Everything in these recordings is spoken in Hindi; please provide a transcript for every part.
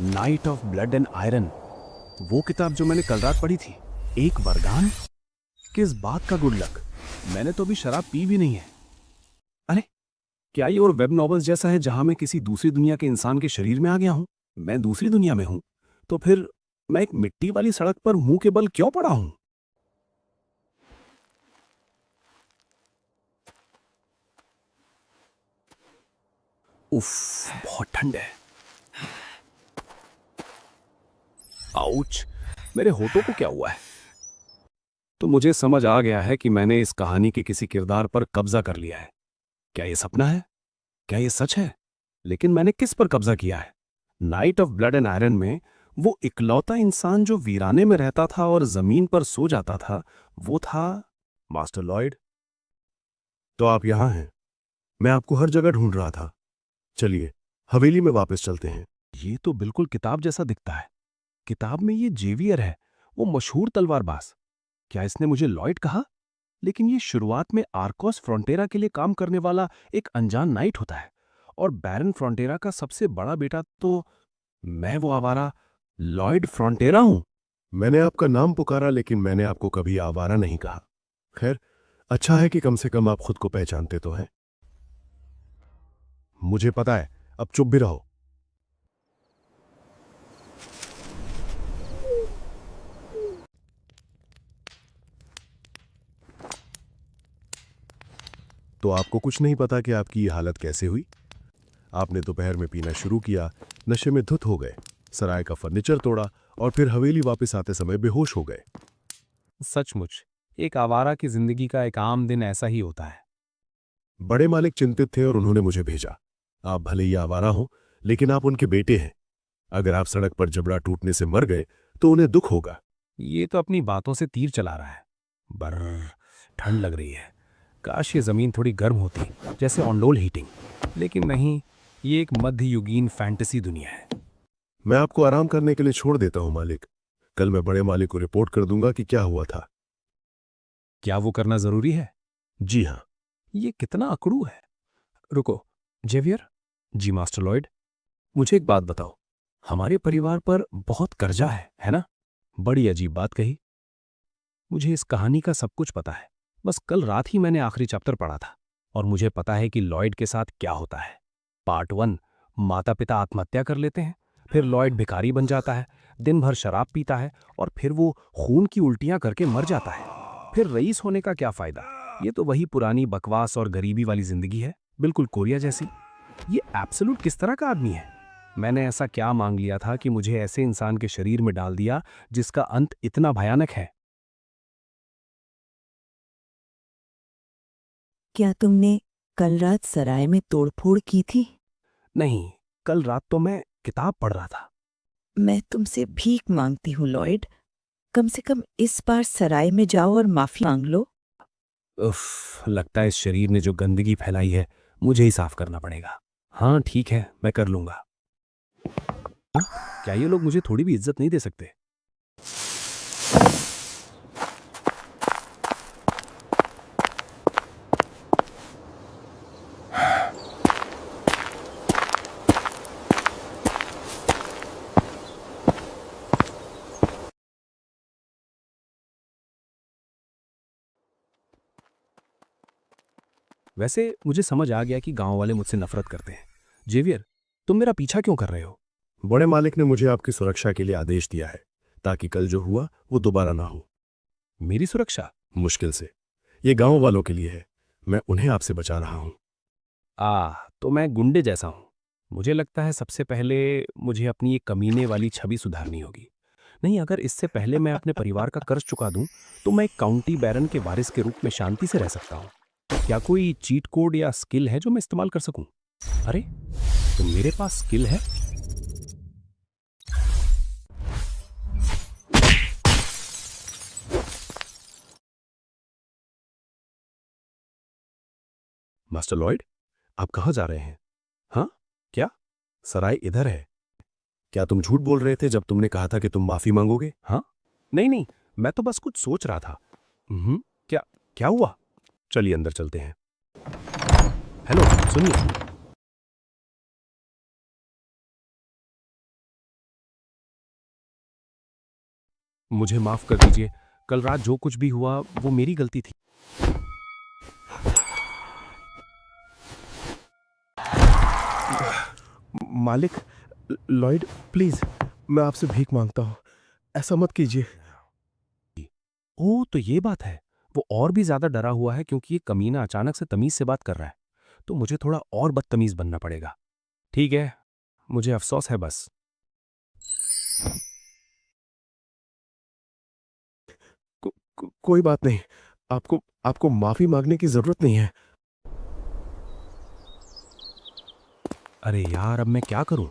Night of blood and iron, वो किताब जो मैंने कल रात पढ़ी थी। एक वरदान? किस बात का गुड लक? मैंने तो अभी शराब पी भी नहीं है। अरे, क्या ये और वेब नॉवेल्स जैसा है जहां मैं किसी दूसरी दुनिया के इंसान के शरीर में आ गया हूं? मैं दूसरी दुनिया में हूं, तो फिर मैं एक मिट्टी वाली सड़क पर मुंह के बल क्यों पड़ा हूं? उफ, बहुत ठंड है। आउच, मेरे होठों को क्या हुआ है? तो मुझे समझ आ गया है कि मैंने इस कहानी के किसी किरदार पर कब्जा कर लिया है। क्या ये सपना है? क्या ये सच है? लेकिन मैंने किस पर कब्जा किया है? Night of blood and iron में वो इकलौता इंसान जो वीराने में रहता था और जमीन पर सो जाता था, वो था मास्टर लॉयड। तो आप यहाँ हैं। मैं आपको हर जगह ढूंढ रहा था। चलिए, हवेली में वापस चलते हैं। ये तो बिल्कुल किताब जैसा दिखता है। किताब में ये जेवियर है, वो मशहूर तलवारबाज। क्या इसने मुझे लॉयड कहा? लेकिन ये शुरुआत में आर्कोस फ्रंटेरा के लिए काम करने वाला एक अनजान नाइट होता है, और बैरन फ्रंटेरा का सबसे बड़ा बेटा तो मैं वो आवारा लॉयड फ्रंटेरा हूं। मैंने आपका नाम पुकारा, लेकिन मैंने आपको कभी आवारा नहीं कहा। खैर, अच्छा है कि कम से कम आप खुद को पहचानते तो हैं। मुझे पता है, अब चुप भी रहो। तो आपको कुछ नहीं पता कि आपकी ये हालत कैसे हुई? आपने दोपहर में पीना शुरू किया, नशे में धुत हो गए, सराय का फर्नीचर तोड़ा और फिर हवेली वापस आते समय बेहोश हो गए। सचमुच एक आवारा की जिंदगी का एक आम दिन ऐसा ही होता है। बड़े मालिक चिंतित थे और उन्होंने मुझे भेजा। आप भले ही आवारा हो, लेकिन आप उनके बेटे हैं। अगर आप सड़क पर जबड़ा टूटने से मर गए तो उन्हें दुख होगा। ये तो अपनी बातों से तीर चला रहा है। बर्र, ठंड लग रही है। काश ये जमीन थोड़ी गर्म होती, जैसे ऑनडोल हीटिंग। लेकिन नहीं, ये एक मध्ययुगीन फैंटेसी दुनिया है। मैं आपको आराम करने के लिए छोड़ देता हूं मालिक। कल मैं बड़े मालिक को रिपोर्ट कर दूंगा कि क्या हुआ था। क्या वो करना जरूरी है? जी हाँ। ये कितना अकड़ू है। रुको, जेवियर। जी मास्टर लॉयड, मुझे एक बात बताओ। हमारे परिवार पर बहुत कर्जा है ना? बड़ी अजीब बात कही। मुझे इस कहानी का सब कुछ पता है। बस कल रात ही मैंने आखिरी चैप्टर पढ़ा था, और मुझे पता है कि लॉयड के साथ क्या होता है। पार्ट 1, माता पिता आत्महत्या कर लेते हैं, फिर लॉयड भिखारी बन जाता है, दिन भर शराब पीता है, और फिर वो खून की उल्टियां करके मर जाता है। फिर रईस होने का क्या फायदा? ये तो वही पुरानी बकवास और गरीबी वाली जिंदगी है, बिल्कुल कोरिया जैसी। ये एब्सोल्यूट किस तरह का आदमी है? मैंने ऐसा क्या मांग लिया था कि मुझे ऐसे इंसान के शरीर में डाल दिया जिसका अंत इतना भयानक है? क्या तुमने कल रात सराय में तोड़फोड़ की थी? नहीं, कल रात तो मैं किताब पढ़ रहा था। मैं तुमसे भीख मांगती हूँ लॉयड। कम से कम इस बार सराय में जाओ और माफी मांग लो। उफ, लगता है इस शरीर ने जो गंदगी फैलाई है मुझे ही साफ करना पड़ेगा। हाँ ठीक है, मैं कर लूंगा। हाँ? क्या ये लोग मुझे थोड़ी भी इज्जत नहीं दे सकते? वैसे मुझे समझ आ गया कि गांव वाले मुझसे नफरत करते हैं। जेवियर, तुम मेरा पीछा क्यों कर रहे हो? बड़े मालिक ने मुझे आपकी सुरक्षा के लिए आदेश दिया है, ताकि कल जो हुआ वो दोबारा ना हो। मेरी सुरक्षा? मुश्किल से। ये गांव वालों के लिए है। मैं उन्हें आपसे बचा रहा हूं। तो मैं गुंडे जैसा हूं। मुझे लगता है सबसे पहले मुझे अपनी ये कमीने वाली छवि सुधारनी होगी। नहीं, अगर इससे पहले मैं अपने परिवार का कर्ज चुका दूं, तो मैं एक काउंटी बैरन के वारिस के रूप में शांति से रह सकता हूं। क्या कोई चीट कोड या स्किल है जो मैं इस्तेमाल कर सकूं? अरे, तो मेरे पास स्किल है। मास्टर लॉयड, आप कहाँ जा रहे हैं? हाँ? क्या? सराय इधर है। क्या तुम झूठ बोल रहे थे जब तुमने कहा था कि तुम माफी मांगोगे? हाँ? नहीं नहीं, मैं तो बस कुछ सोच रहा था। क्या? क्या हुआ? चलिए अंदर चलते हैं। हेलो, सुनिए। मुझे माफ कर दीजिए। कल रात जो कुछ भी हुआ वो मेरी गलती थी। मालिक, लॉयड, प्लीज, मैं आपसे भीख मांगता हूँ, ऐसा मत कीजिए। ओह, तो ये बात है। वो और भी ज्यादा डरा हुआ है क्योंकि ये कमीना अचानक से तमीज से बात कर रहा है। तो मुझे थोड़ा और बदतमीज बनना पड़ेगा। ठीक है, मुझे अफसोस है बस। कोई बात नहीं, आपको आपको माफी मांगने की जरूरत नहीं है। अरे यार, अब मैं क्या करूं?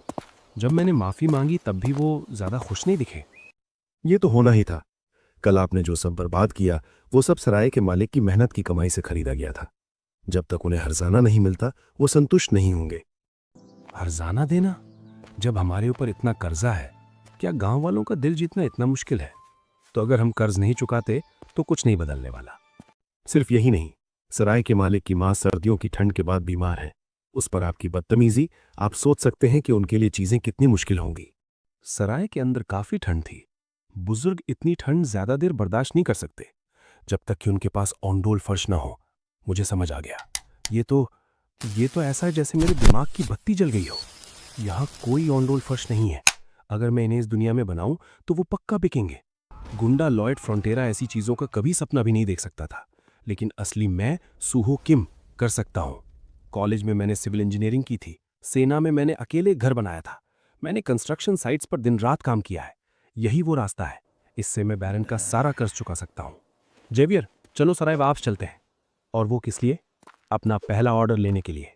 जब मैंने माफी मांगी तब भी वो ज्यादा खुश नहीं दिखे। ये तो होना ही था। कल आपने जो सब बर्बाद किया वो सब सराय के मालिक की मेहनत की कमाई से खरीदा गया था। जब तक उन्हें हर्जाना नहीं मिलता वो संतुष्ट नहीं होंगे। हर्जाना देना? जब हमारे ऊपर इतना कर्जा है, क्या गांव वालों का दिल जीतना इतना मुश्किल है? तो अगर हम कर्ज नहीं चुकाते तो कुछ नहीं बदलने वाला। सिर्फ यही नहीं, सराय के मालिक की मां सर्दियों की ठंड के बाद बीमार है। उस पर आपकी बदतमीजी, आप सोच सकते हैं कि उनके लिए चीजें कितनी मुश्किल होंगी। सराय के अंदर काफी ठंड थी। बुजुर्ग इतनी ठंड ज्यादा देर बर्दाश्त नहीं कर सकते जब तक कि उनके पास ऑनडोल फर्श ना हो। मुझे समझ आ गया। ये तो ऐसा है जैसे मेरे दिमाग की बत्ती जल गई हो। यहाँ कोई ऑनडोल फर्श नहीं है। अगर मैं इन्हें इस दुनिया में बनाऊं तो वो पक्का बिकेंगे। गुंडा लॉयड फ्रंटेरा ऐसी चीजों का कभी सपना भी नहीं देख सकता था, लेकिन असली मैं सूहो किम कर सकता हूं। कॉलेज में मैंने सिविल इंजीनियरिंग की थी। सेना में मैंने अकेले घर बनाया था। मैंने कंस्ट्रक्शन साइट्स पर दिन रात काम किया है। यही वो रास्ता है। इससे मैं बैरन का सारा कर्ज चुका सकता हूं। जेवियर, चलो सराय वापस चलते हैं। और वो किस लिए? अपना पहला ऑर्डर लेने के लिए।